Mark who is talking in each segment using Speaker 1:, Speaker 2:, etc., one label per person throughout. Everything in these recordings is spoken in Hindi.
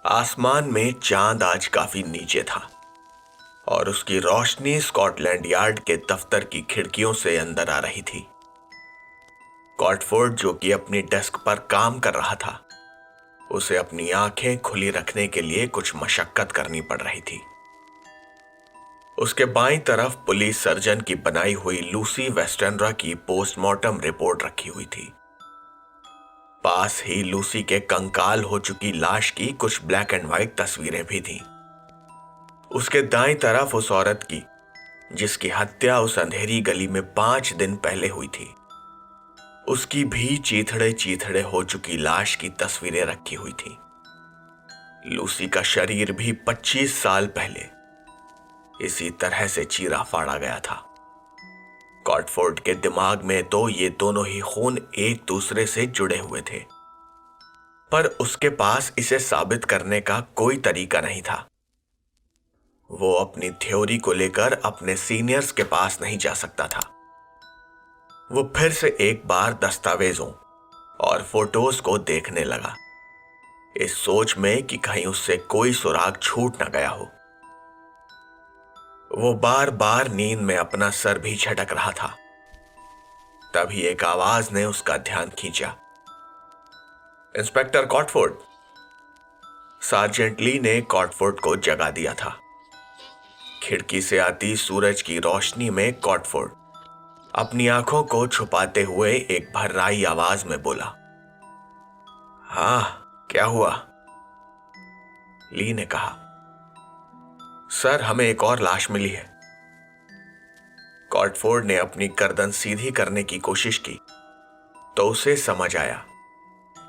Speaker 1: आसमान में चांद आज काफी नीचे था और उसकी रोशनी स्कॉटलैंड यार्ड के दफ्तर की खिड़कियों से अंदर आ रही थी। कॉटफोर्ड, जो कि अपनी डेस्क पर काम कर रहा था, उसे अपनी आंखें खुली रखने के लिए कुछ मशक्कत करनी पड़ रही थी। उसके बाईं तरफ पुलिस सर्जन की बनाई हुई लूसी वेस्टनरा की पोस्टमार्टम रिपोर्ट रखी हुई थी। पास ही लूसी के कंकाल हो चुकी लाश की कुछ ब्लैक एंड व्हाइट तस्वीरें भी थीं। उसके दाईं तरफ उस औरत की जिसकी हत्या उस अंधेरी गली में 5 दिन पहले हुई थी, उसकी भी चीथड़े चीथड़े हो चुकी लाश की तस्वीरें रखी हुई थी। लूसी का शरीर भी 25 साल पहले इसी तरह से चीरा फाड़ा गया था। कॉटफोर्ड के दिमाग में तो ये दोनों ही खून एक दूसरे से जुड़े हुए थे, पर उसके पास इसे साबित करने का कोई तरीका नहीं था। वो अपनी थ्योरी को लेकर अपने सीनियर्स के पास नहीं जा सकता था। वो फिर से एक बार दस्तावेजों और फोटोज को देखने लगा, इस सोच में कि कहीं उससे कोई सुराग छूट न गया हो। वो बार बार नींद में अपना सर भी झटक रहा था। तभी एक आवाज ने उसका ध्यान खींचा। इंस्पेक्टर कॉटफोर्ड। सार्जेंट ली ने कॉटफोर्ड को जगा दिया था। खिड़की से आती सूरज की रोशनी में कॉटफोर्ड अपनी आंखों को छुपाते हुए एक भर्राई आवाज में बोला, हाँ, क्या हुआ? ली ने कहा, सर, हमें एक और लाश मिली है। कॉटफोर्ड ने अपनी गर्दन सीधी करने की कोशिश की तो उसे समझ आया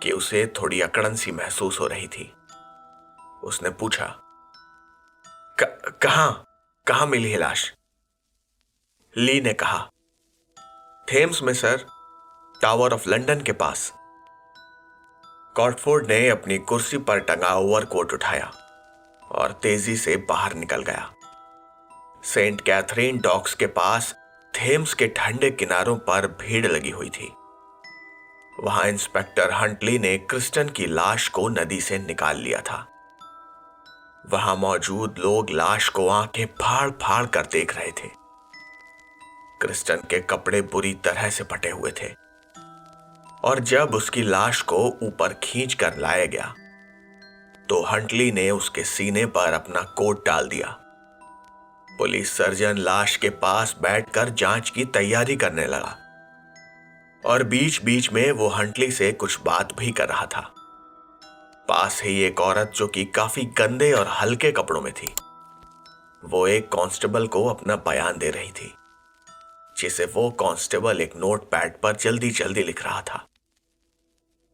Speaker 1: कि उसे थोड़ी अकड़न सी महसूस हो रही थी। उसने पूछा, कहां कहां मिली है लाश? ली ने कहा, थेम्स में सर, टावर ऑफ लंदन के पास। कॉटफोर्ड ने अपनी कुर्सी पर टंगा ओवरकोट उठाया और तेजी से बाहर निकल गया। सेंट कैथरीन डॉक्स के पास थेम्स के ठंडे किनारों पर भीड़ लगी हुई थी। वहां इंस्पेक्टर हंटली ने क्रिस्टन की लाश को नदी से निकाल लिया था। वहां मौजूद लोग लाश को आंखें फाड़ फाड़ कर देख रहे थे। क्रिस्टन के कपड़े बुरी तरह से फटे हुए थे और जब उसकी लाश को ऊपर खींच कर लाया गया तो हंटली ने उसके सीने पर अपना कोट डाल दिया। पुलिस सर्जन लाश के पास बैठकर जांच की तैयारी करने लगा और बीच बीच में वो हंटली से कुछ बात भी कर रहा था। पास ही एक औरत जो कि काफी गंदे और हल्के कपड़ों में थी, वो एक कांस्टेबल को अपना बयान दे रही थी, जिसे वो कांस्टेबल एक नोटपैड पर जल्दी जल्दी लिख रहा था।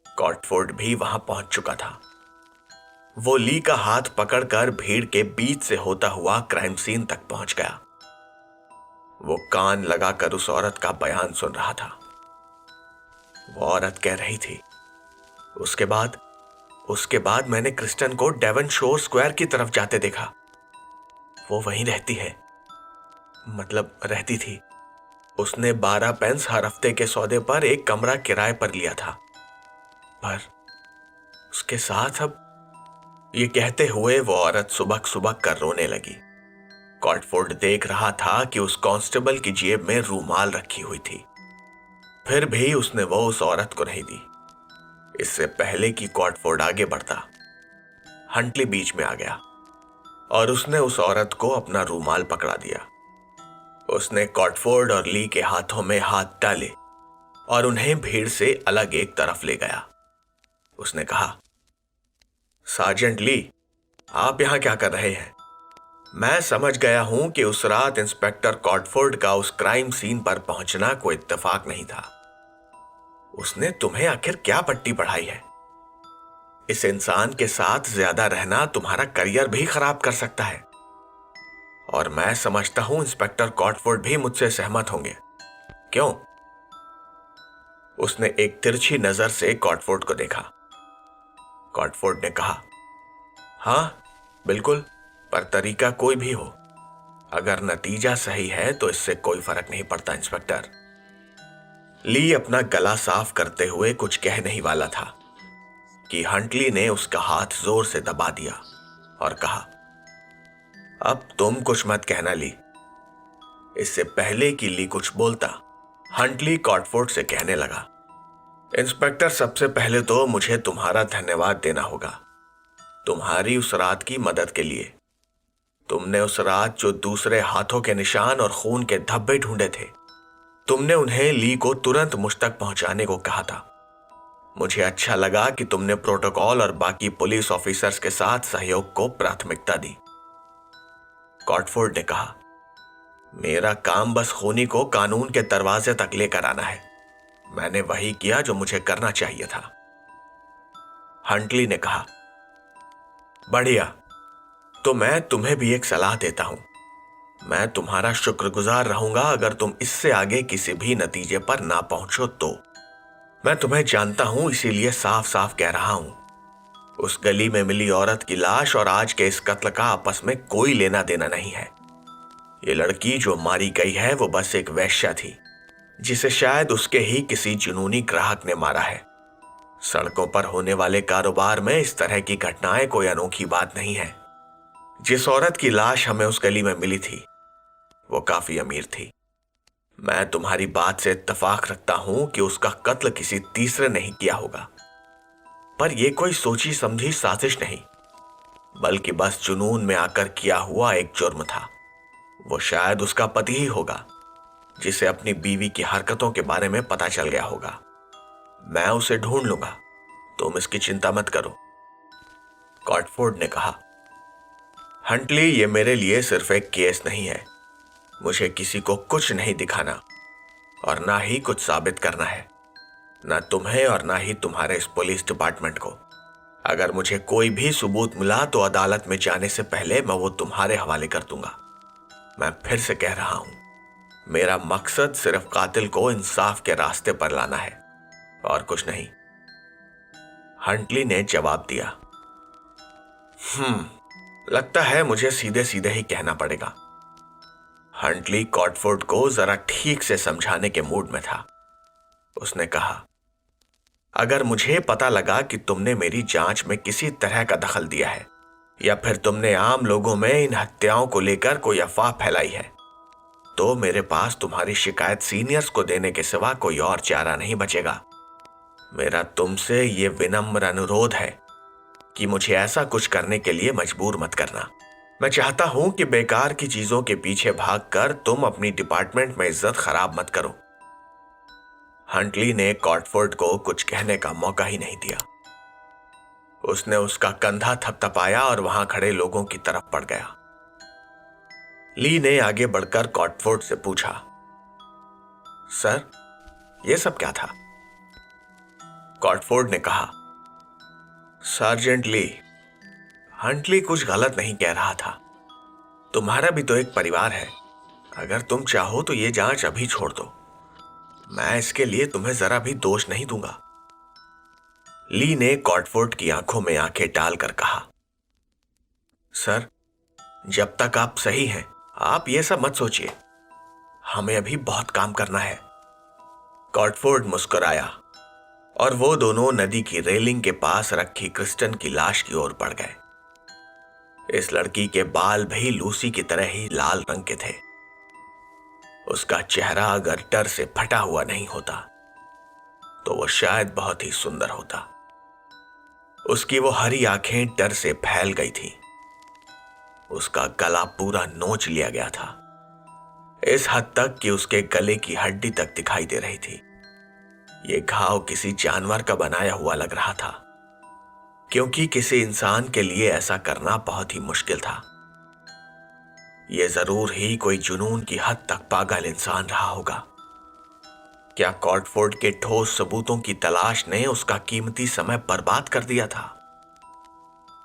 Speaker 1: कॉटफोर्ड भी वहां पहुंच चुका था। वो ली का हाथ पकड़कर भीड़ के बीच से होता हुआ क्राइम सीन तक पहुंच गया। वो कान लगाकर उस औरत का बयान सुन रहा था। वो औरत कह रही थी, उसके बाद मैंने क्रिस्टन को डेवनशोर स्क्वायर की तरफ जाते देखा। वो वहीं रहती है, मतलब रहती थी। उसने 12 पेंस हर हफ्ते के सौदे पर एक कमरा किराए पर लिया था, पर उसके साथ अब। ये कहते हुए वो औरत सुबक सुबक कर रोने लगी। कॉटफोर्ड देख रहा था कि उस कांस्टेबल की जेब में रूमाल रखी हुई थी, फिर भी उसने वो उस औरत को नहीं दी। इससे पहले कि कॉटफोर्ड आगे बढ़ता, हंटली बीच में आ गया और उसने उस औरत को अपना रूमाल पकड़ा दिया। उसने कॉटफोर्ड और ली के हाथों में हाथ डाले और उन्हें भीड़ से अलग एक तरफ ले गया। उसने कहा, सार्जेंट ली, आप यहां क्या कर रहे हैं? मैं समझ गया हूं कि उस रात इंस्पेक्टर कॉटफोर्ड का उस क्राइम सीन पर पहुंचना कोई इत्तेफाक नहीं था। उसने तुम्हें आखिर क्या पट्टी पढ़ाई है? इस इंसान के साथ ज्यादा रहना तुम्हारा करियर भी खराब कर सकता है, और मैं समझता हूं इंस्पेक्टर कॉटफोर्ड भी मुझसे सहमत होंगे। क्यों? उसने एक तिरछी नजर से कॉटफोर्ड को देखा। कॉटफोर्ड ने कहा, हाँ बिल्कुल, पर तरीका कोई भी हो, अगर नतीजा सही है तो इससे कोई फर्क नहीं पड़ता इंस्पेक्टर। ली अपना गला साफ करते हुए कुछ कह नहीं वाला था कि हंटली ने उसका हाथ जोर से दबा दिया और कहा, अब तुम कुछ मत कहना ली। इससे पहले कि ली कुछ बोलता, हंटली कॉटफोर्ड से कहने लगा, इंस्पेक्टर, सबसे पहले तो मुझे तुम्हारा धन्यवाद देना होगा, तुम्हारी उस रात की मदद के लिए। तुमने उस रात जो दूसरे हाथों के निशान और खून के धब्बे ढूंढे थे, तुमने उन्हें ली को तुरंत मुझ तक पहुंचाने को कहा था। मुझे अच्छा लगा कि तुमने प्रोटोकॉल और बाकी पुलिस ऑफिसर्स के साथ सहयोग को प्राथमिकता दी। कॉटफोर्ड ने कहा, मेरा काम बस खूनी को कानून के दरवाजे तक लेकर आना है। मैंने वही किया जो मुझे करना चाहिए था। हंटली ने कहा, बढ़िया, तो मैं तुम्हें भी एक सलाह देता हूं। मैं तुम्हारा शुक्रगुजार रहूंगा अगर तुम इससे आगे किसी भी नतीजे पर ना पहुंचो तो। मैं तुम्हें जानता हूं, इसीलिए साफ साफ कह रहा हूं, उस गली में मिली औरत की लाश और आज के इस कत्ल का आपस में कोई लेना देना नहीं है। ये लड़की जो मारी गई है वो बस एक वेश्या थी, जिसे शायद उसके ही किसी जुनूनी ग्राहक ने मारा है। सड़कों पर होने वाले कारोबार में इस तरह की घटनाएं कोई अनोखी बात नहीं है। जिस औरत की लाश हमें उस गली में मिली थी वो काफी अमीर थी। मैं तुम्हारी बात से इत्तेफाक रखता हूं कि उसका कत्ल किसी तीसरे ने ही किया होगा, पर यह कोई सोची समझी साजिश नहीं, बल्कि बस जुनून में आकर किया हुआ एक जुर्म था। वो शायद उसका पति ही होगा, जिसे अपनी बीवी की हरकतों के बारे में पता चल गया होगा। मैं उसे ढूंढ लूंगा, तुम इसकी चिंता मत करो। कॉटफोर्ड ने कहा, हंटली, ये मेरे लिए सिर्फ एक केस नहीं है। मुझे किसी को कुछ नहीं दिखाना और ना ही कुछ साबित करना है, ना तुम्हें और ना ही तुम्हारे इस पुलिस डिपार्टमेंट को। अगर मुझे कोई भी सबूत मिला तो अदालत में जाने से पहले मैं वो तुम्हारे हवाले कर दूंगा। मैं फिर से कह रहा हूं, मेरा मकसद सिर्फ कातिल को इंसाफ के रास्ते पर लाना है और कुछ नहीं। हंटली ने जवाब दिया, लगता है मुझे सीधे सीधे ही कहना पड़ेगा। हंटली कॉटफोर्ड को जरा ठीक से समझाने के मूड में था। उसने कहा, अगर मुझे पता लगा कि तुमने मेरी जांच में किसी तरह का दखल दिया है या फिर तुमने आम लोगों में इन हत्याओं को लेकर कोई अफवाह फैलाई है, तो मेरे पास तुम्हारी शिकायत सीनियर्स को देने के सिवा कोई और चारा नहीं बचेगा। मेरा तुमसे ये विनम्र अनुरोध है कि मुझे ऐसा कुछ करने के लिए मजबूर मत करना। मैं चाहता हूं कि बेकार की चीजों के पीछे भागकर तुम अपनी डिपार्टमेंट में इज्जत खराब मत करो। हंटली ने कॉटफोर्ड को कुछ कहने का मौका ही नहीं दिया। उसने उसका कंधा थपथपाया और वहां खड़े लोगों की तरफ बढ़ गया। ली ने आगे बढ़कर कॉटफोर्ड से पूछा, सर, यह सब क्या था? कॉटफोर्ड ने कहा, सार्जेंट ली, हंटली कुछ गलत नहीं कह रहा था। तुम्हारा भी तो एक परिवार है। अगर तुम चाहो तो ये जांच अभी छोड़ दो। मैं इसके लिए तुम्हें जरा भी दोष नहीं दूंगा। ली ने कॉटफोर्ड की आंखों में आंखें डालकर कहा, सर, जब तक आप सही हैं, आप ये सब मत सोचिए। हमें अभी बहुत काम करना है। कॉटफोर्ड मुस्कुराया और वो दोनों नदी की रेलिंग के पास रखी क्रिस्टन की लाश की ओर बढ़ गए। इस लड़की के बाल भी लूसी की तरह ही लाल रंग के थे। उसका चेहरा अगर डर से फटा हुआ नहीं होता तो वो शायद बहुत ही सुंदर होता। उसकी वो हरी आंखें डर से फैल गई थी। उसका गला पूरा नोच लिया गया था, इस हद तक कि उसके गले की हड्डी तक दिखाई दे रही थी। ये घाव किसी जानवर का बनाया हुआ लग रहा था, क्योंकि किसी इंसान के लिए ऐसा करना बहुत ही मुश्किल था। यह जरूर ही कोई जुनून की हद तक पागल इंसान रहा होगा। क्या कॉटफोर्ड के ठोस सबूतों की तलाश ने उसका कीमती समय बर्बाद कर दिया था,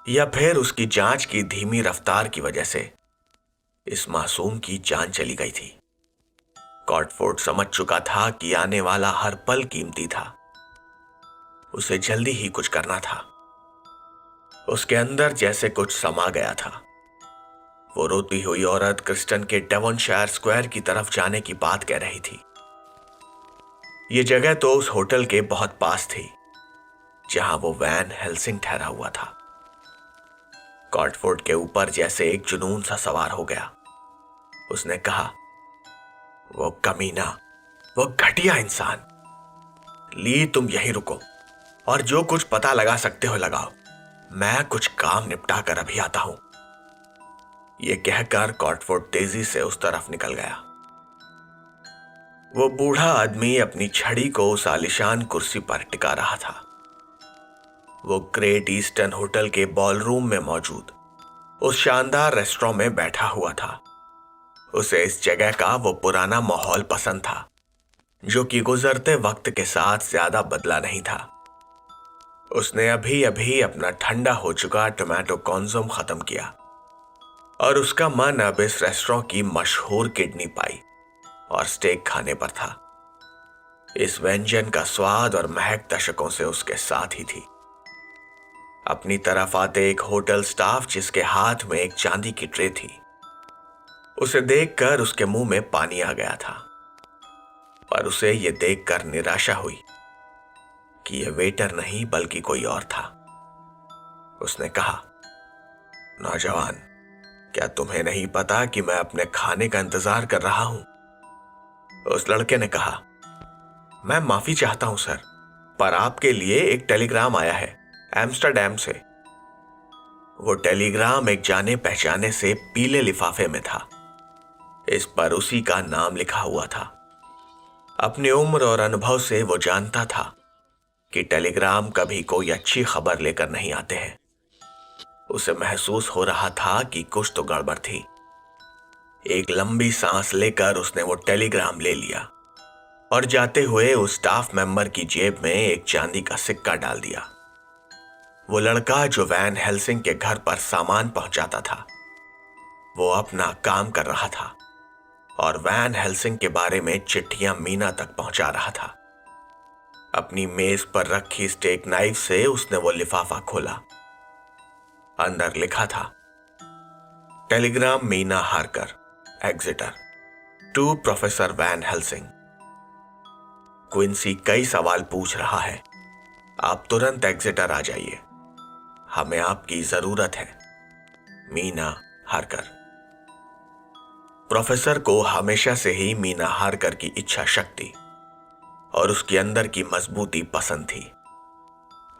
Speaker 1: या फिर उसकी जांच की धीमी रफ्तार की वजह से इस मासूम की जान चली गई थी? कॉटफोर्ड समझ चुका था कि आने वाला हर पल कीमती था। उसे जल्दी ही कुछ करना था। उसके अंदर जैसे कुछ समा गया था। वो रोती हुई औरत क्रिस्टन के डेवनशायर स्क्वायर की तरफ जाने की बात कह रही थी। ये जगह तो उस होटल के बहुत पास थी। जहां वो वैन हेल्सिंग ठहरा हुआ था। कॉटफोर्ड के ऊपर जैसे एक जुनून सा सवार हो गया। उसने कहा, वो कमीना, वो घटिया इंसान। ली, तुम यहीं रुको और जो कुछ पता लगा सकते हो लगाओ। मैं कुछ काम निपटा कर अभी आता हूं। यह कहकर कॉटफोर्ड तेजी से उस तरफ निकल गया। वो बूढ़ा आदमी अपनी छड़ी को उस आलिशान कुर्सी पर टिका रहा था। वो ग्रेट ईस्टर्न होटल के बॉलरूम में मौजूद उस शानदार रेस्टोरेंट में बैठा हुआ था। उसे इस जगह का वो पुराना माहौल पसंद था, जो कि गुजरते वक्त के साथ ज्यादा बदला नहीं था। उसने अभी अभी अपना ठंडा हो चुका टोमेटो कॉन्सोम खत्म किया और उसका मन अब इस रेस्टोरेंट की मशहूर किडनी पाई और स्टेक खाने पर था। इस व्यंजन का स्वाद और महक दशकों से उसके साथ ही थी। अपनी तरफ आते एक होटल स्टाफ जिसके हाथ में एक चांदी की ट्रे थी, उसे देखकर उसके मुंह में पानी आ गया था। पर उसे यह देखकर निराशा हुई कि यह वेटर नहीं बल्कि कोई और था। उसने कहा, नौजवान, क्या तुम्हें नहीं पता कि मैं अपने खाने का इंतजार कर रहा हूं? उस लड़के ने कहा, मैं माफी चाहता हूं सर, पर आपके लिए एक टेलीग्राम आया है एम्स्टरडैम से। वो टेलीग्राम एक जाने पहचाने से पीले लिफाफे में था। इस पर उसी का नाम लिखा हुआ था। अपनी उम्र और अनुभव से वो जानता था कि टेलीग्राम कभी कोई अच्छी खबर लेकर नहीं आते हैं। उसे महसूस हो रहा था कि कुछ तो गड़बड़ थी। एक लंबी सांस लेकर उसने वो टेलीग्राम ले लिया और जाते हुए उस स्टाफ मेंबर की जेब में एक चांदी का सिक्का डाल दिया। वो लड़का जो वैन हेल्सिंग के घर पर सामान पहुंचाता था, वो अपना काम कर रहा था और वैन हेल्सिंग के बारे में चिट्ठियां मीना तक पहुंचा रहा था। अपनी मेज पर रखी स्टेक नाइफ से उसने वो लिफाफा खोला। अंदर लिखा था, telegram Mina Harker, Exeter, to Professor Van Helsing. Quincey कई सवाल पूछ रहा है। आप तुरंत एग्जिटर आ जाइए, हमें आपकी जरूरत है। मीना हार्कर। प्रोफेसर को हमेशा से ही मीना हार्कर की इच्छा शक्ति और उसके अंदर की मजबूती पसंद थी।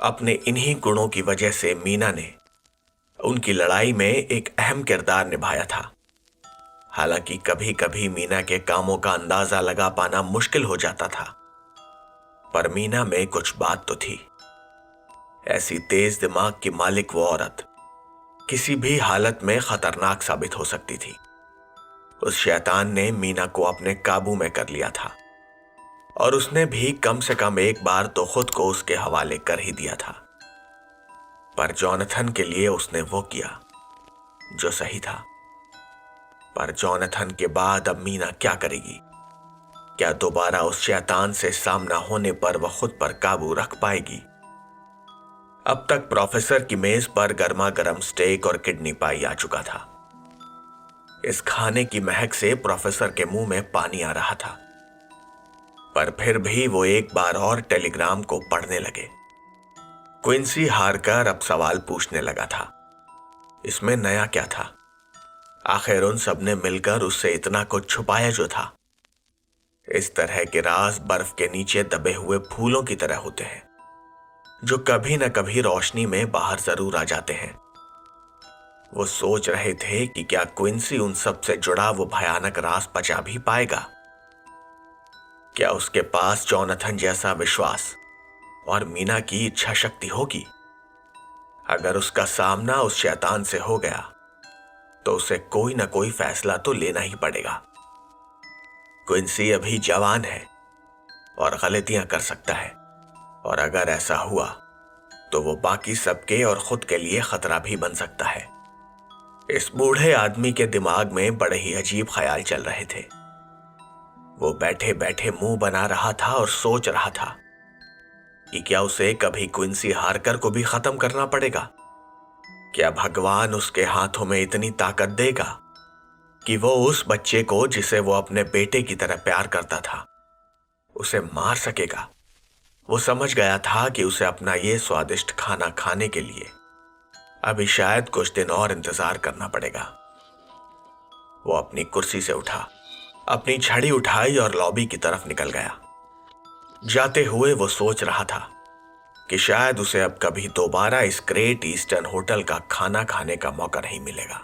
Speaker 1: अपने इन्हीं गुणों की वजह से मीना ने उनकी लड़ाई में एक अहम किरदार निभाया था। हालांकि कभी कभी मीना के कामों का अंदाजा लगा पाना मुश्किल हो जाता था, पर मीना में कुछ बात तो थी। ऐसी तेज दिमाग की मालिक वो औरत किसी भी हालत में खतरनाक साबित हो सकती थी। उस शैतान ने मीना को अपने काबू में कर लिया था और उसने भी कम से कम एक बार तो खुद को उसके हवाले कर ही दिया था। पर जॉनथन के लिए उसने वो किया जो सही था। पर जॉनथन के बाद अब मीना क्या करेगी? क्या दोबारा उस शैतान से सामना होने पर वह खुद पर काबू रख पाएगी? अब तक प्रोफेसर की मेज पर गर्मा गर्म स्टेक और किडनी पाई आ चुका था। इस खाने की महक से प्रोफेसर के मुंह में पानी आ रहा था, पर फिर भी वो एक बार और टेलीग्राम को पढ़ने लगे। क्विंसी हार्कर अब सवाल पूछने लगा था। इसमें नया क्या था? आखिर उन सब ने मिलकर उससे इतना कुछ छुपाया जो था। इस तरह के राज बर्फ के नीचे दबे हुए फूलों की तरह होते हैं, जो कभी न कभी रोशनी में बाहर जरूर आ जाते हैं। वो सोच रहे थे कि क्या क्विंसी उन सब से जुड़ा वो भयानक राज पचा भी पाएगा? क्या उसके पास जॉनथन जैसा विश्वास और मीना की इच्छा शक्ति होगी? अगर उसका सामना उस शैतान से हो गया तो उसे कोई ना कोई फैसला तो लेना ही पड़ेगा। क्विंसी अभी जवान है और गलतियां कर सकता है, और अगर ऐसा हुआ तो वो बाकी सबके और खुद के लिए खतरा भी बन सकता है। इस बूढ़े आदमी के दिमाग में बड़े ही अजीब ख्याल चल रहे थे। वो बैठे बैठे मुंह बना रहा था और सोच रहा था कि क्या उसे कभी क्विंसी हार्कर को भी खत्म करना पड़ेगा? क्या भगवान उसके हाथों में इतनी ताकत देगा कि वो उस बच्चे को जिसे वो अपने बेटे की तरह प्यार करता था, उसे मार सकेगा? वो समझ गया था कि उसे अपना ये स्वादिष्ट खाना खाने के लिए अभी शायद कुछ दिन और इंतजार करना पड़ेगा। वो अपनी कुर्सी से उठा, अपनी छड़ी उठाई और लॉबी की तरफ निकल गया। जाते हुए वो सोच रहा था कि शायद उसे अब कभी दोबारा इस ग्रेट ईस्टर्न होटल का खाना खाने का मौका नहीं मिलेगा।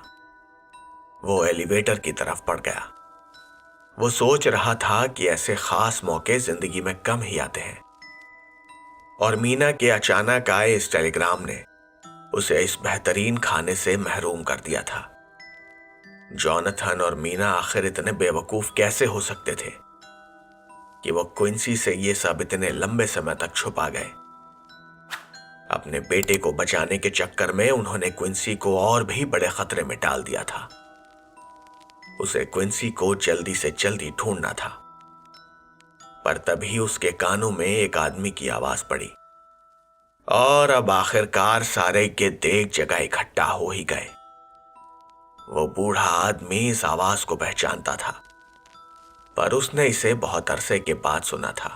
Speaker 1: वो एलिवेटर की तरफ बढ़ गया। वो सोच रहा था कि ऐसे खास मौके जिंदगी में कम ही आते हैं, और मीना के अचानक आए इस टेलीग्राम ने उसे इस बेहतरीन खाने से महरूम कर दिया था। जॉनथन और मीना आखिर इतने बेवकूफ कैसे हो सकते थे कि वो क्विंसी से ये सब इतने लंबे समय तक छुपा गए। अपने बेटे को बचाने के चक्कर में उन्होंने क्विंसी को और भी बड़े खतरे में डाल दिया था। उसे क्विंसी को जल्दी से जल्दी ढूंढना था। पर तभी उसके कानों में एक आदमी की आवाज पड़ी, और अब आखिरकार सारे गिद्ध एक जगह इकट्ठा हो ही गए। वो बूढ़ा आदमी इस आवाज को पहचानता था, पर उसने इसे बहुत अरसे के बाद सुना था।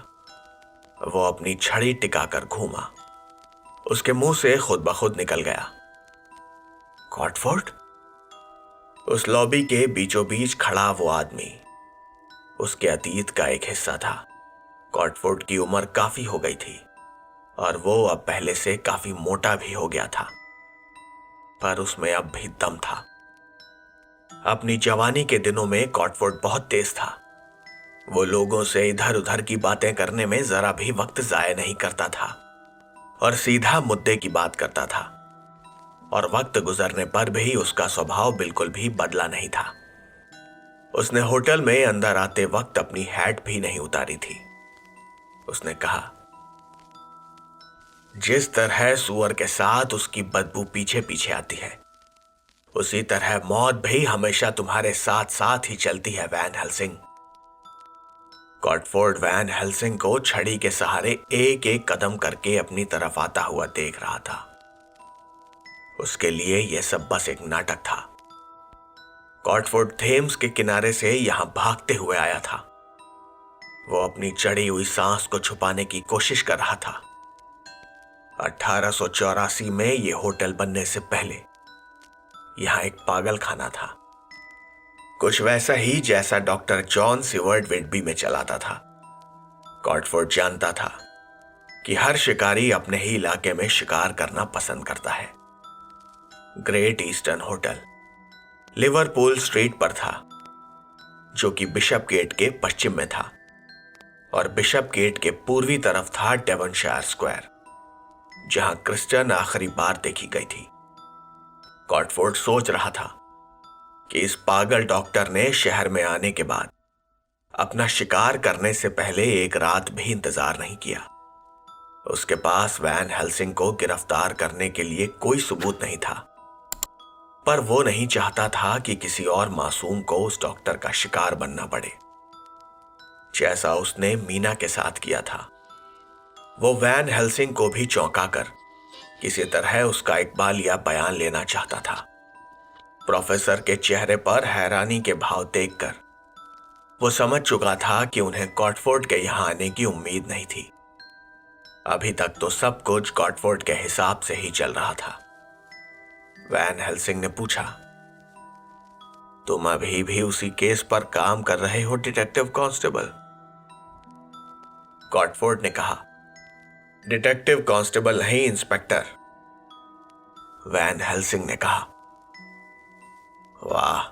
Speaker 1: वो अपनी छड़ी टिकाकर घूमा। उसके मुंह से खुद ब खुद निकल गया, कॉटफोर्ड। उस लॉबी के बीचों बीच खड़ा वो आदमी उसके अतीत का एक हिस्सा था। कॉटफोर्ड की उम्र काफी हो गई थी और वो अब पहले से काफी मोटा भी हो गया था, पर उसमें अब भी दम था। अपनी जवानी के दिनों में कॉटफोर्ड बहुत तेज था। वो लोगों से इधर उधर की बातें करने में जरा भी वक्त जाया नहीं करता था और सीधा मुद्दे की बात करता था, और वक्त गुजरने पर भी उसका स्वभाव बिल्कुल भी बदला नहीं था। उसने होटल में अंदर आते वक्त अपनी हैट भी नहीं उतारी थी। उसने कहा, जिस तरह सुअर के साथ उसकी बदबू पीछे पीछे आती है, उसी तरह मौत भी हमेशा तुम्हारे साथ साथ ही चलती है वैन हेल्सिंग। कॉटफोर्ड वैन हेल्सिंग को छड़ी के सहारे एक एक कदम करके अपनी तरफ आता हुआ देख रहा था। उसके लिए यह सब बस एक नाटक था। कॉटफोर्ड थेम्स के किनारे से यहां भागते हुए आया था। वो अपनी चढ़ी हुई सांस को छुपाने की कोशिश कर रहा था। 1884 में यह होटल बनने से पहले यहां एक पागल खाना था, कुछ वैसा ही जैसा डॉक्टर जॉन सिवर्ट विडबी में चलाता था। कॉटफोर्ड जानता था कि हर शिकारी अपने ही इलाके में शिकार करना पसंद करता है। Great eastern hotel Liverpool street पर था, जो कि बिशप गेट के पश्चिम में था, और बिशप गेट के पूर्वी तरफ था डेवनशायर स्क्वायर, जहां क्रिस्टन आखिरी बार देखी गई थी। कॉटफोर्ड सोच रहा था कि इस पागल डॉक्टर ने शहर में आने के बाद अपना शिकार करने से पहले एक रात भी इंतजार नहीं किया। उसके पास वैन हेल्सिंग को गिरफ्तार करने के लिए कोई सबूत नहीं था, पर वो नहीं चाहता था कि किसी और मासूम को उस डॉक्टर का शिकार बनना पड़े, जैसा उसने मीना के साथ किया था। वो वैन हेल्सिंग को भी चौंका कर किसी तरह उसका इकबालिया बयान लेना चाहता था। प्रोफेसर के चेहरे पर हैरानी के भाव देखकर वो समझ चुका था कि उन्हें कॉटफोर्ड के यहां आने की उम्मीद नहीं थी। अभी तक तो सब कुछ कॉटफोर्ड के हिसाब से ही चल रहा था। वैन हेल्सिंग ने पूछा, तुम अभी भी उसी केस पर काम कर रहे हो डिटेक्टिव कांस्टेबल? कॉटफोर्ड ने कहा, डिटेक्टिव कांस्टेबल नहीं इंस्पेक्टर। वैन हेल्सिंग ने कहा, वाह,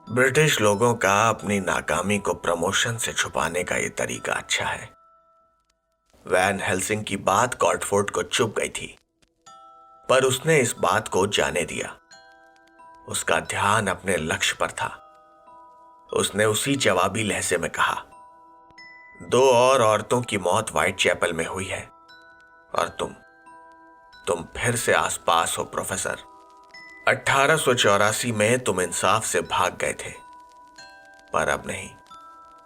Speaker 1: ब्रिटिश लोगों का अपनी नाकामी को प्रमोशन से छुपाने का यह तरीका अच्छा है। वैन हेल्सिंग की बात कॉटफोर्ड को चुभ गई थी, पर उसने इस बात को जाने दिया। उसका ध्यान अपने लक्ष्य पर था। उसने उसी जवाबी लहजे में कहा, 2 और औरतों की मौत व्हाइट चैपल में हुई है, और तुम फिर से आसपास हो प्रोफेसर। 1884 में तुम इंसाफ से भाग गए थे, पर अब नहीं।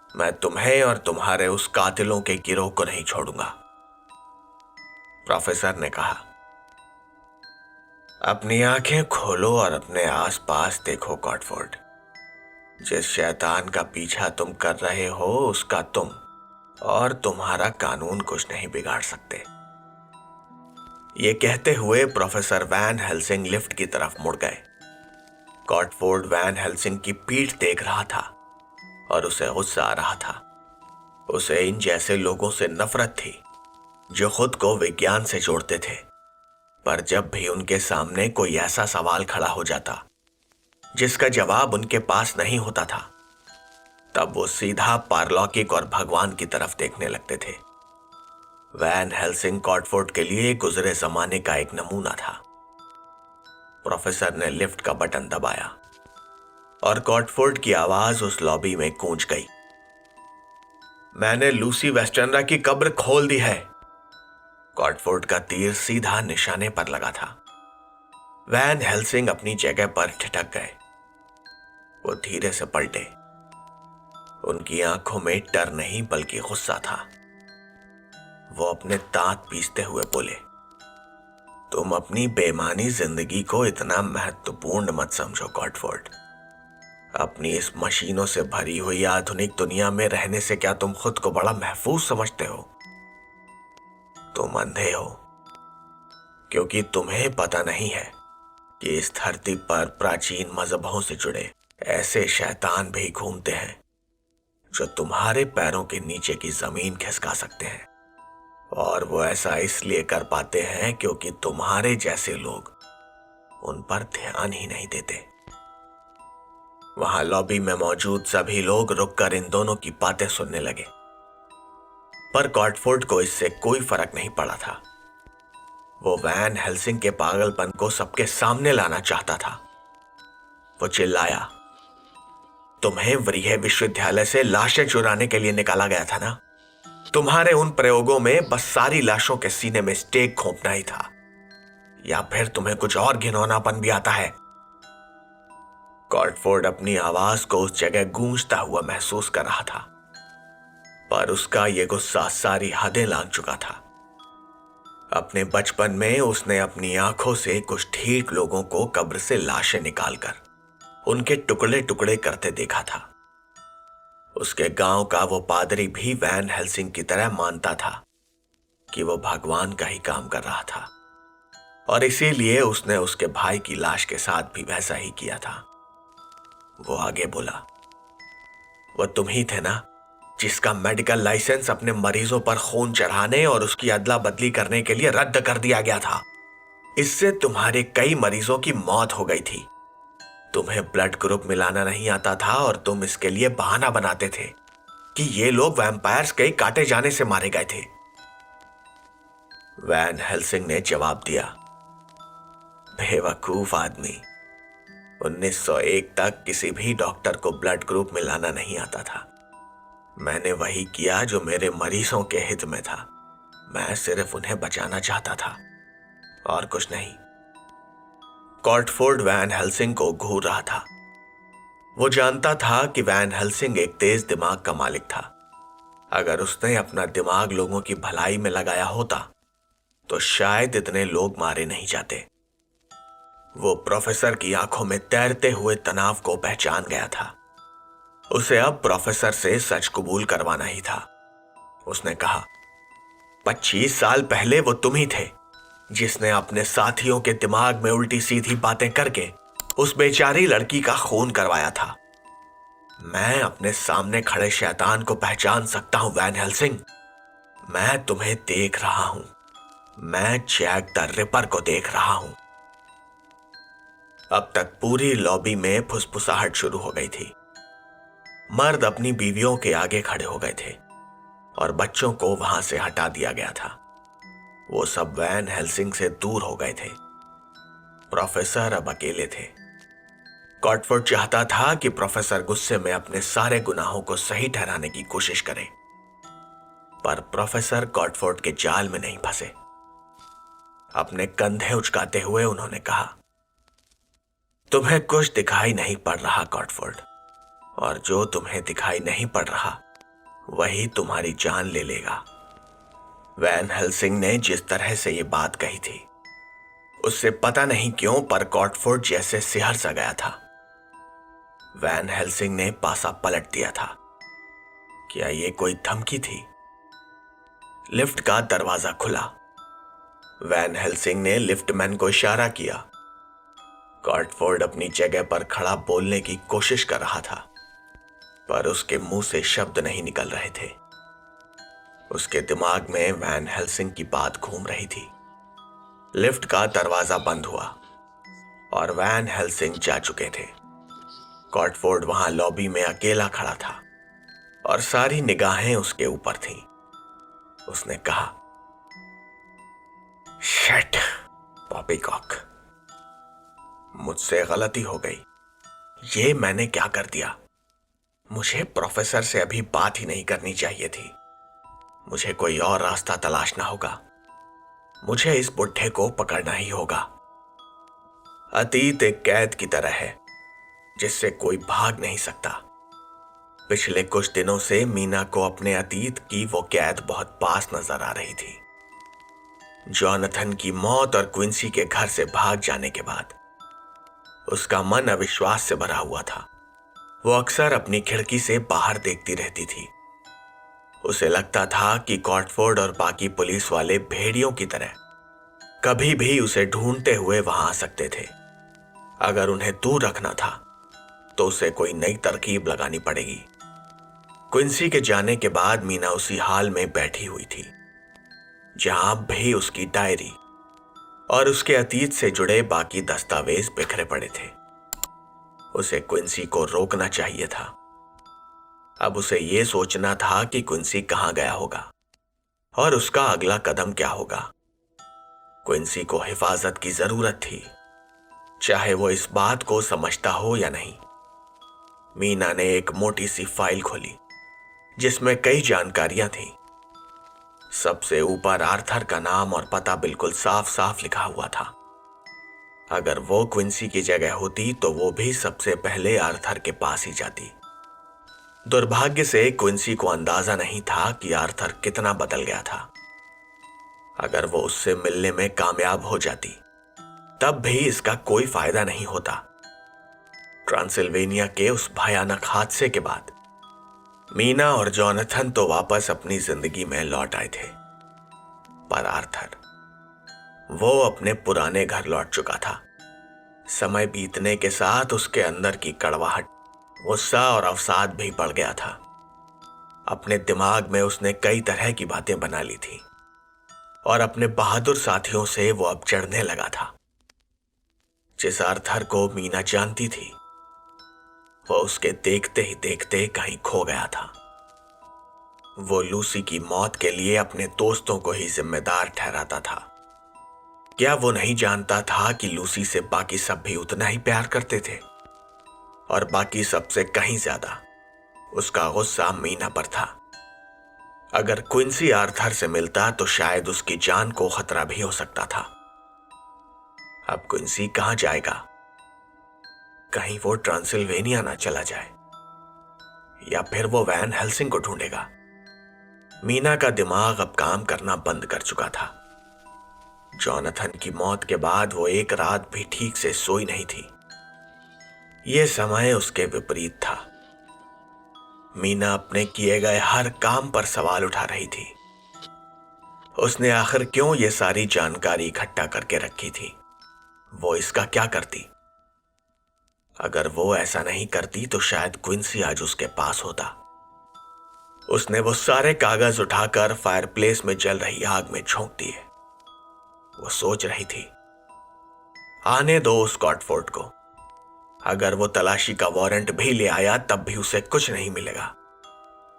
Speaker 1: मैं तुम्हें और तुम्हारे उस कातिलों के गिरोह को नहीं छोड़ूंगा। प्रोफेसर ने कहा, अपनी आंखें खोलो और अपने आसपास देखो कॉटफोर्ड। जिस शैतान का पीछा तुम कर रहे हो, उसका तुम और तुम्हारा कानून कुछ नहीं बिगाड़ सकते। ये कहते हुए प्रोफेसर वैन हेल्सिंग लिफ्ट की तरफ मुड़ गए। कॉटफोर्ड वैन हेल्सिंग की पीठ देख रहा था और उसे गुस्सा आ रहा था। उसे इन जैसे लोगों से नफरत थी जो खुद को विज्ञान से जोड़ते थे, पर जब भी उनके सामने कोई ऐसा सवाल खड़ा हो जाता जिसका जवाब उनके पास नहीं होता था, तब वो सीधा पारलौकिक और भगवान की तरफ देखने लगते थे। वैन हेल्सिंग कॉटफोर्ड के लिए गुजरे जमाने का एक नमूना था। प्रोफेसर ने लिफ्ट का बटन दबाया और कॉटफोर्ड की आवाज उस लॉबी में गूंज गई। मैंने लूसी वेस्टर्नरा की कब्र खोल दी है। कॉटफोर्ड का तीर सीधा निशाने पर लगा था। वैन हेल्सिंग अपनी जगह पर ठिठक गए। वो धीरे से पलटे। उनकी आंखों में डर नहीं बल्कि गुस्सा था। वो अपने दांत पीसते हुए बोले, तुम अपनी बेमानी जिंदगी को इतना महत्वपूर्ण मत समझो कॉटफोर्ड। अपनी इस मशीनों से भरी हुई आधुनिक दुनिया में रहने से क्या तुम खुद को बड़ा महफूज समझते हो? तुम अंधे हो, क्योंकि तुम्हें पता नहीं है कि इस धरती पर प्राचीन मजहबों से जुड़े ऐसे शैतान भी घूमते हैं जो तुम्हारे पैरों के नीचे की जमीन खिसका सकते हैं। और वो ऐसा इसलिए कर पाते हैं क्योंकि तुम्हारे जैसे लोग उन पर ध्यान ही नहीं देते। वहां लॉबी में मौजूद सभी लोग रुककर इन दोनों की बातें सुनने लगे, पर कॉटफोर्ड को इससे कोई फर्क नहीं पड़ा था। वो वैन हेल्सिंग के पागलपन को सबके सामने लाना चाहता था। वो चिल्लाया, तुम्हें वरीह विश्वविद्यालय से लाशें चुराने के लिए निकाला गया था ना? तुम्हारे उन प्रयोगों में बस सारी लाशों के सीने में स्टेक घोंपना ही था, या फिर तुम्हें कुछ और घिनौनापन भी आता है? कॉटफोर्ड अपनी आवाज को उस जगह गूंजता हुआ महसूस कर रहा था, पर उसका यह गुस्सा सारी हदें लांघ चुका था। अपने बचपन में उसने अपनी आंखों से कुछ ठीक लोगों को कब्र से लाशें निकालकर उनके टुकड़े टुकड़े करते देखा था। उसके गांव का वो पादरी भी वैन हेल्सिंग की तरह मानता था कि वो भगवान का ही काम कर रहा था, और इसीलिए उसने उसके भाई की लाश के साथ भी वैसा ही किया था। वो आगे बोला, वो तुम ही थे ना जिसका मेडिकल लाइसेंस अपने मरीजों पर खून चढ़ाने और उसकी अदला बदली करने के लिए रद्द कर दिया गया था। इससे तुम्हारे कई मरीजों की मौत हो गई थी। तुम्हें ब्लड ग्रुप मिलाना नहीं आता था और तुम इसके लिए बहाना बनाते थे कि ये लोग वैम्पायर्स के काटे जाने से मारे गए थे। वैन हेल्सिंग ने जवाब दिया, बेवकूफ आदमी, 1901 तक किसी भी डॉक्टर को ब्लड ग्रुप मिलाना नहीं आता था। मैंने वही किया जो मेरे मरीजों के हित में था। मैं सिर्फ उन्हें बचाना चाहता था और कुछ नहीं। कॉटफोर्ड वैन हेल्सिंग को घूर रहा था। वो जानता था कि वैन हेल्सिंग एक तेज दिमाग का मालिक था। अगर उसने अपना दिमाग लोगों की भलाई में लगाया होता तो शायद इतने लोग मारे नहीं जाते। वो प्रोफेसर की आंखों में तैरते हुए तनाव को पहचान गया था। उसे अब प्रोफेसर से सच कबूल करवाना ही था। उसने कहा, 25 साल पहले वो तुम ही थे जिसने अपने साथियों के दिमाग में उल्टी सीधी बातें करके उस बेचारी लड़की का खून करवाया था। मैं अपने सामने खड़े शैतान को पहचान सकता हूं वैन हेल्सिंग। मैं तुम्हें देख रहा हूं। मैं जैक द रिपर को देख रहा हूं। अब तक पूरी लॉबी में फुसफुसाहट शुरू हो गई थी। मर्द अपनी बीवियों के आगे खड़े हो गए थे और बच्चों को वहां से हटा दिया गया था। वो सब वैन हेल्सिंग से दूर हो गए थे। प्रोफेसर अब अकेले थे। कॉटफोर्ड चाहता था कि प्रोफेसर गुस्से में अपने सारे गुनाहों को सही ठहराने की कोशिश करे, पर प्रोफेसर कॉटफोर्ड के जाल में नहीं फंसे। अपने कंधे उचकाते हुए उन्होंने कहा, तुम्हें कुछ दिखाई नहीं पड़ रहा कॉटफोर्ड, और जो तुम्हें दिखाई नहीं पड़ रहा वही तुम्हारी जान ले लेगा। वैन हेल्सिंग ने जिस तरह से यह बात कही थी, उससे पता नहीं क्यों पर कॉटफोर्ड जैसे सिहर सा गया था। वैन हेल्सिंग ने पासा पलट दिया था। क्या यह कोई धमकी थी लिफ्ट का दरवाजा खुला। वैन हेल्सिंग ने लिफ्टमैन को इशारा किया। कॉटफोर्ड अपनी जगह पर खड़ा बोलने की कोशिश कर रहा था, पर उसके मुंह से शब्द नहीं निकल रहे थे। उसके दिमाग में वैन हेल्सिंग की बात घूम रही थी। लिफ्ट का दरवाजा बंद हुआ और वैन हेल्सिंग जा चुके थे। कॉटफोर्ड वहां लॉबी में अकेला खड़ा था और सारी निगाहें उसके ऊपर थीं। उसने कहा, शिट, पॉपीकॉक, मुझसे गलती हो गई। ये मैंने क्या कर दिया? मुझे प्रोफेसर से अभी बात ही नहीं करनी चाहिए थी। मुझे कोई और रास्ता तलाशना होगा। मुझे इस बुढ़े को पकड़ना ही होगा। अतीत एक कैद की तरह है जिससे कोई भाग नहीं सकता। पिछले कुछ दिनों से मीना को अपने अतीत की वो कैद बहुत पास नजर आ रही थी। जॉनथन की मौत और क्विंसी के घर से भाग जाने के बाद उसका मन अविश्वास से भरा हुआ था। वो अक्सर अपनी खिड़की से बाहर देखती रहती थी। उसे लगता था कि कॉटफोर्ड और बाकी पुलिस वाले भेड़ियों की तरह कभी भी उसे ढूंढते हुए वहां आ सकते थे। अगर उन्हें दूर रखना था तो उसे कोई नई तरकीब लगानी पड़ेगी। क्विंसी के जाने के बाद मीना उसी हाल में बैठी हुई थी जहां भी उसकी डायरी और उसके अतीत से जुड़े बाकी दस्तावेज बिखरे पड़े थे। उसे क्विंसी को रोकना चाहिए था। अब उसे यह सोचना था कि क्विंसी कहां गया होगा और उसका अगला कदम क्या होगा। क्विंसी को हिफाजत की जरूरत थी, चाहे वो इस बात को समझता हो या नहीं। मीना ने एक मोटी सी फाइल खोली जिसमें कई जानकारियां थीं। सबसे ऊपर आर्थर का नाम और पता बिल्कुल साफ साफ लिखा हुआ था। अगर वो क्विंसी की जगह होती तो वो भी सबसे पहले आर्थर के पास ही जाती। दुर्भाग्य से क्विंसी को अंदाजा नहीं था कि आर्थर कितना बदल गया था। अगर वो उससे मिलने में कामयाब हो जाती तब भी इसका कोई फायदा नहीं होता। ट्रांसिल्वेनिया के उस भयानक हादसे के बाद मीना और जॉनथन तो वापस अपनी जिंदगी में लौट आए थे, पर आर्थर, वो अपने पुराने घर लौट चुका था। समय बीतने के साथ उसके अंदर की कड़वाहट, गुस्सा और अवसाद भी बढ़ गया था। अपने दिमाग में उसने कई तरह की बातें बना ली थी और अपने बहादुर साथियों से वो अब चढ़ने लगा था। जिस आर्थर को मीना जानती थी वो उसके देखते ही देखते कहीं खो गया था। वो लूसी की मौत के लिए अपने दोस्तों को ही जिम्मेदार ठहराता था। क्या वो नहीं जानता था कि लूसी से बाकी सब भी उतना ही प्यार करते थे और बाकी सबसे कहीं ज्यादा उसका गुस्सा मीना पर था। अगर क्विंसी आर्थर से मिलता तो शायद उसकी जान को खतरा भी हो सकता था। अब क्विंसी कहां जाएगा? कहीं वो ट्रांसिल्वेनिया ना चला जाए, या फिर वो वैन हेल्सिंग को ढूंढेगा। मीना का दिमाग अब काम करना बंद कर चुका था। जॉनथन की मौत के बाद वो एक रात भी ठीक से सोई नहीं थी। यह समय उसके विपरीत था। मीना अपने किए गए हर काम पर सवाल उठा रही थी। उसने आखिर क्यों ये सारी जानकारी इकट्ठा करके रखी थी? वो इसका क्या करती? अगर वो ऐसा नहीं करती तो शायद क्विंसी आज उसके पास होता। उसने वो सारे कागज उठाकर फायरप्लेस में जल रही आग में झोंक दिए। वो सोच रही थी, आने दो उस कॉटफोर्ड को। अगर वो तलाशी का वारंट भी ले आया तब भी उसे कुछ नहीं मिलेगा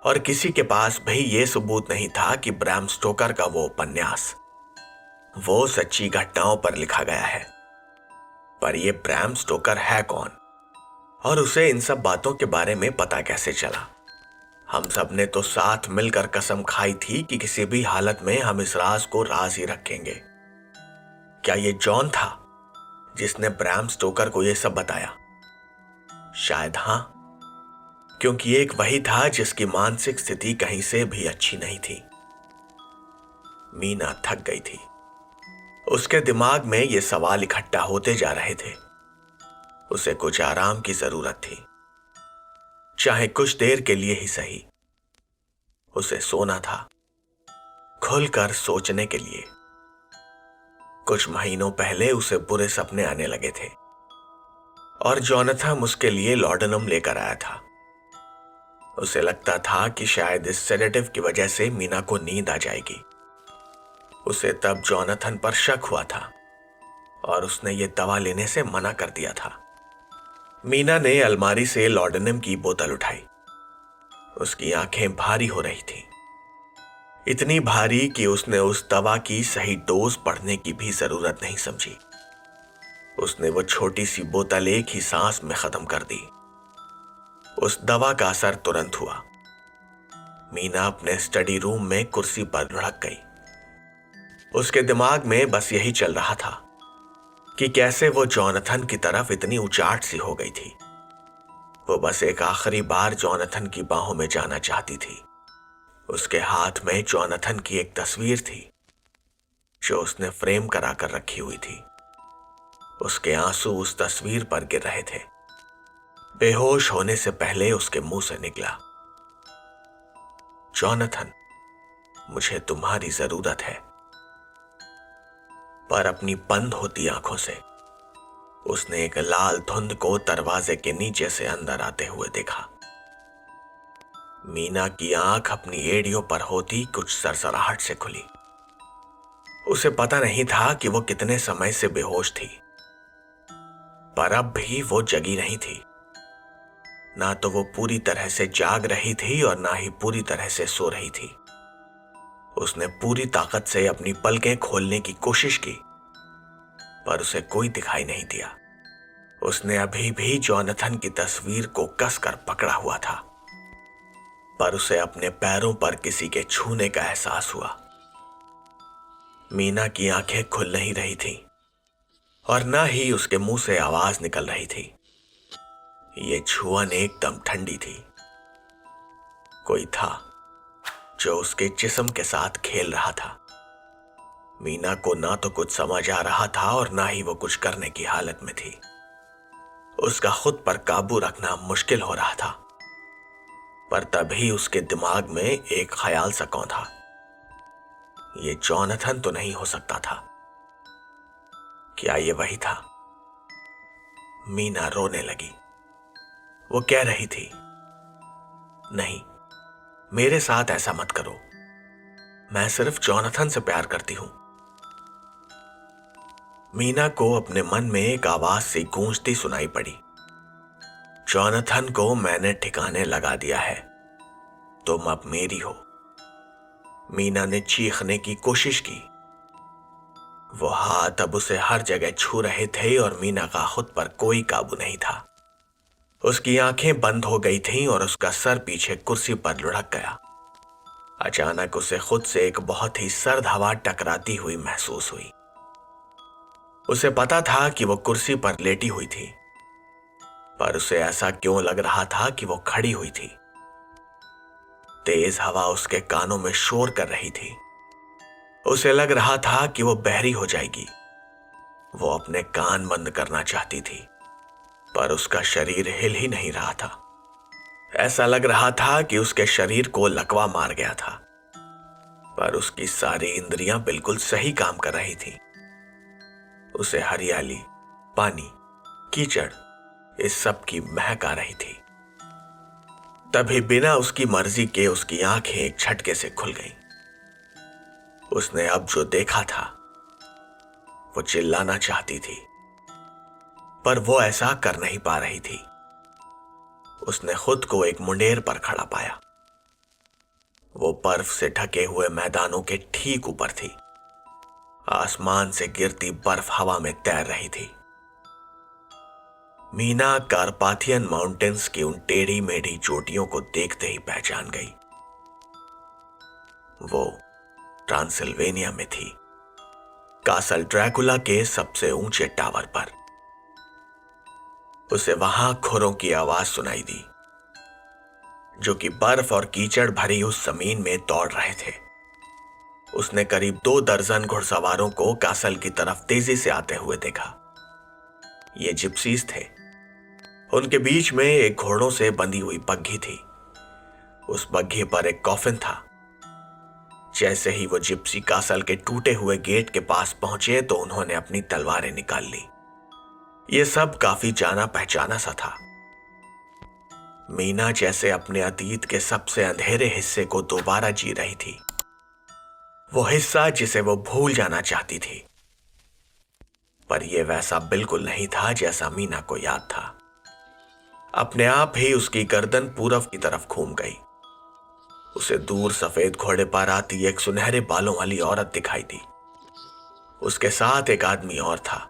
Speaker 1: और किसी के पास भी ये सबूत नहीं था कि ब्रैम स्टोकर का वो उपन्यास वो सच्ची घटनाओं पर लिखा गया है। पर ये ब्रैम स्टोकर है कौन और उसे इन सब बातों के बारे में पता कैसे चला? हम सब ने तो साथ मिलकर कसम खाई थी कि किसी भी हालत में हम इस राज को राज ही रखेंगे। क्या ये जॉन था जिसने ब्रैम स्टोकर को यह सब बताया? शायद हां, क्योंकि एक वही था जिसकी मानसिक स्थिति कहीं से भी अच्छी नहीं थी। मीना थक गई थी। उसके दिमाग में ये सवाल इकट्ठा होते जा रहे थे। उसे कुछ आराम की जरूरत थी, चाहे कुछ देर के लिए ही सही। उसे सोना था। खुलकर सोचने के लिए। कुछ महीनों पहले उसे बुरे सपने आने लगे थे और जोनाथन उसके लिए लॉर्डनम लेकर आया था। उसे लगता था कि शायद इस सेडेटिव की वजह से मीना को नींद आ जाएगी। उसे तब जोनाथन पर शक हुआ था और उसने ये दवा लेने से मना कर दिया था। मीना ने अलमारी से लॉर्डनम की बोतल उठाई। उसकी आंखें भारी हो रही थीं, इतनी भारी कि उसने उस दवा की सही डोज पढ़ने की भी जरूरत नहीं समझी। उसने वो छोटी सी बोतल एक ही सांस में खत्म कर दी। उस दवा का असर तुरंत हुआ। मीना अपने स्टडी रूम में कुर्सी पर लुढ़क गई। उसके दिमाग में बस यही चल रहा था कि कैसे वो जोनाथन की तरफ इतनी उचाट सी हो गई थी। वो बस एक आखिरी बार जोनाथन की बाहों में जाना चाहती थी। उसके हाथ में जोनाथन की एक तस्वीर थी जो उसने फ्रेम करा कर रखी हुई थी। उसके आंसू उस तस्वीर पर गिर रहे थे। बेहोश होने से पहले उसके मुंह से निकला, जोनाथन, मुझे तुम्हारी जरूरत है। पर अपनी बंद होती आंखों से उसने एक लाल धुंध को दरवाजे के नीचे से अंदर आते हुए देखा। मीना की आंख अपनी एड़ियों पर होती कुछ सरसराहट से खुली। उसे पता नहीं था कि वो कितने समय से बेहोश थी, पर अब भी वो जगी नहीं थी। ना तो वो पूरी तरह से जाग रही थी और ना ही पूरी तरह से सो रही थी। उसने पूरी ताकत से अपनी पलकें खोलने की कोशिश की, पर उसे कोई दिखाई नहीं दिया। उसने अभी भी जोनाथन की तस्वीर को कसकर पकड़ा हुआ था, पर उसे अपने पैरों पर किसी के छूने का एहसास हुआ। मीना की आंखें खुल नहीं रही थीं और ना ही उसके मुंह से आवाज निकल रही थी। ये छुअन एकदम ठंडी थी। कोई था जो उसके जिस्म के साथ खेल रहा था। मीना को ना तो कुछ समझ आ रहा था और ना ही वो कुछ करने की हालत में थी। उसका खुद पर काबू रखना मुश्किल हो रहा था, पर तभी उसके दिमाग में एक ख्याल सा कौंधा। ये जोनाथन तो नहीं हो सकता था। क्या ये वही था? मीना रोने लगी। वो कह रही थी, नहीं, मेरे साथ ऐसा मत करो, मैं सिर्फ जोनाथन से प्यार करती हूं। मीना को अपने मन में एक आवाज सी गूंजती सुनाई पड़ी, जोनाथन को मैंने ठिकाने लगा दिया है, तुम अब मेरी हो। मीना ने चीखने की कोशिश की। वो हाथ अब उसे हर जगह छू रहे थे और मीना का खुद पर कोई काबू नहीं था। उसकी आंखें बंद हो गई थीं और उसका सर पीछे कुर्सी पर लुढ़क गया। अचानक उसे खुद से एक बहुत ही सर्द हवा टकराती हुई महसूस हुई। उसे पता था कि वो कुर्सी पर लेटी हुई थी, पर उसे ऐसा क्यों लग रहा था कि वो खड़ी हुई थी। तेज हवा उसके कानों में शोर कर रही थी। उसे लग रहा था कि वो बहरी हो जाएगी। वो अपने कान बंद करना चाहती थी, पर उसका शरीर हिल ही नहीं रहा था। ऐसा लग रहा था कि उसके शरीर को लकवा मार गया था, पर उसकी सारी इंद्रियां बिल्कुल सही काम कर रही थी। उसे हरियाली, पानी, कीचड़, इस सब की महक आ रही थी। तभी बिना उसकी मर्जी के उसकी आंखें एक झटके से खुल गईं। उसने अब जो देखा था वो चिल्लाना चाहती थी, पर वो ऐसा कर नहीं पा रही थी। उसने खुद को एक मुंडेर पर खड़ा पाया। वो बर्फ से ढके हुए मैदानों के ठीक ऊपर थी। आसमान से गिरती बर्फ हवा में तैर रही थी। मीना कार्पाथियन माउंटेन्स की उन टेढ़ी मेढ़ी चोटियों को देखते ही पहचान गई। वो ट्रांसिल्वेनिया में थी, कासल ड्रैकुला के सबसे ऊंचे टावर पर। उसे वहां खुरों की आवाज सुनाई दी, जो कि बर्फ और कीचड़ भरी उस जमीन में दौड़ रहे थे। उसने करीब 2 दर्जन घुड़सवारों को कासल की तरफ तेजी से आते हुए देखा। ये जिप्सीज थे। उनके बीच में एक घोड़ों से बंधी हुई बग्घी थी। उस बग्घी पर एक कॉफिन था, जैसे ही वो जिप्सी कासल के टूटे हुए गेट के पास पहुंचे तो उन्होंने अपनी तलवारें निकाल ली। ये सब काफी जाना पहचाना सा था। मीना जैसे अपने अतीत के सबसे अंधेरे हिस्से को दोबारा जी रही थी, वो हिस्सा जिसे वो भूल जाना चाहती थी। पर यह वैसा बिल्कुल नहीं था जैसा मीना को याद था। अपने आप ही उसकी गर्दन पूरब की तरफ घूम गई। उसे दूर सफेद घोड़े पर आती एक सुनहरे बालों वाली औरत दिखाई दी। उसके साथ एक आदमी और था,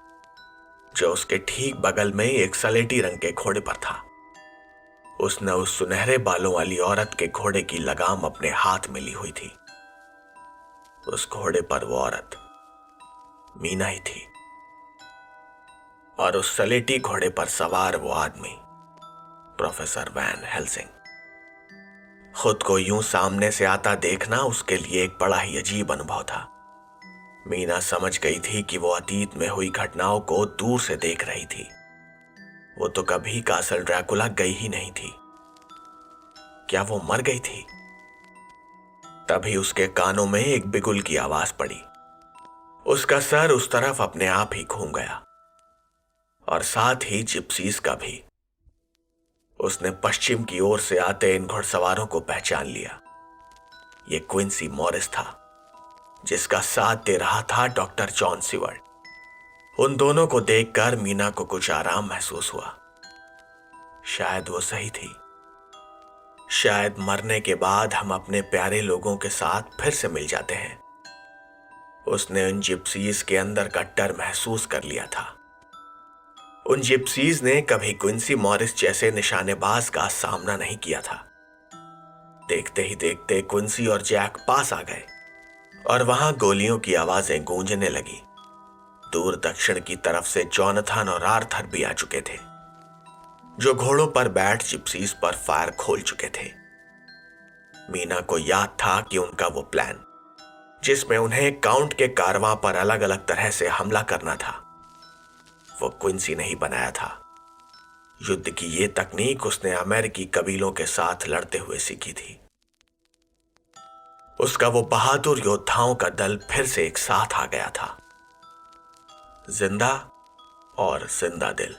Speaker 1: जो उसके ठीक बगल में एक सलेटी रंग के घोड़े पर था। उसने उस सुनहरे बालों वाली औरत के घोड़े की लगाम अपने हाथ में ली हुई थी। उस घोड़े पर वो औरत मीना ही थी, और उस सलेटी घोड़े पर सवार वो आदमी प्रोफेसर वैन हेल्सिंग। खुद को यूं सामने से आता देखना उसके लिए एक बड़ा ही अजीब अनुभव था। मीना समझ गई थी कि वो अतीत में हुई घटनाओं को दूर से देख रही थी। वो तो कभी कासल ड्रैकुला गई ही नहीं थी। क्या वो मर गई थी? तभी उसके कानों में एक बिगुल की आवाज पड़ी। उसका सर उस तरफ अपने आप ही घूम गया, और साथ ही जिप्सीज का भी। उसने पश्चिम की ओर से आते इन घुड़सवारों को पहचान लिया। ये क्विंसी मॉरिस था, जिसका साथ दे रहा था डॉक्टर जॉन सीवर्ड। उन दोनों को देखकर मीना को कुछ आराम महसूस हुआ। शायद वो सही थी। शायद मरने के बाद हम अपने प्यारे लोगों के साथ फिर से मिल जाते हैं। उसने उन जिप्सीज के अंदर का डर महसूस कर लिया था। उन जिप्सीज ने कभी क्विंसी मॉरिस जैसे निशानेबाज का सामना नहीं किया था। देखते ही देखते क्विंसी और जैक पास आ गए, और वहां गोलियों की आवाजें गूंजने लगी। दूर दक्षिण की तरफ से जॉनथन और आर्थर भी आ चुके थे, जो घोड़ों पर बैठ जिप्सीज पर फायर खोल चुके थे। मीना को याद था कि उनका वो प्लान, जिसमें उन्हें काउंट के कारवां पर अलग अलग तरह से हमला करना था, वो क्विंसी नहीं बनाया था। युद्ध की ये तकनीक उसने अमेरिकी कबीलों के साथ लड़ते हुए सीखी थी। उसका वो बहादुर योद्धाओं का दल फिर से एक साथ आ गया था, जिंदा और जिंदा दिल।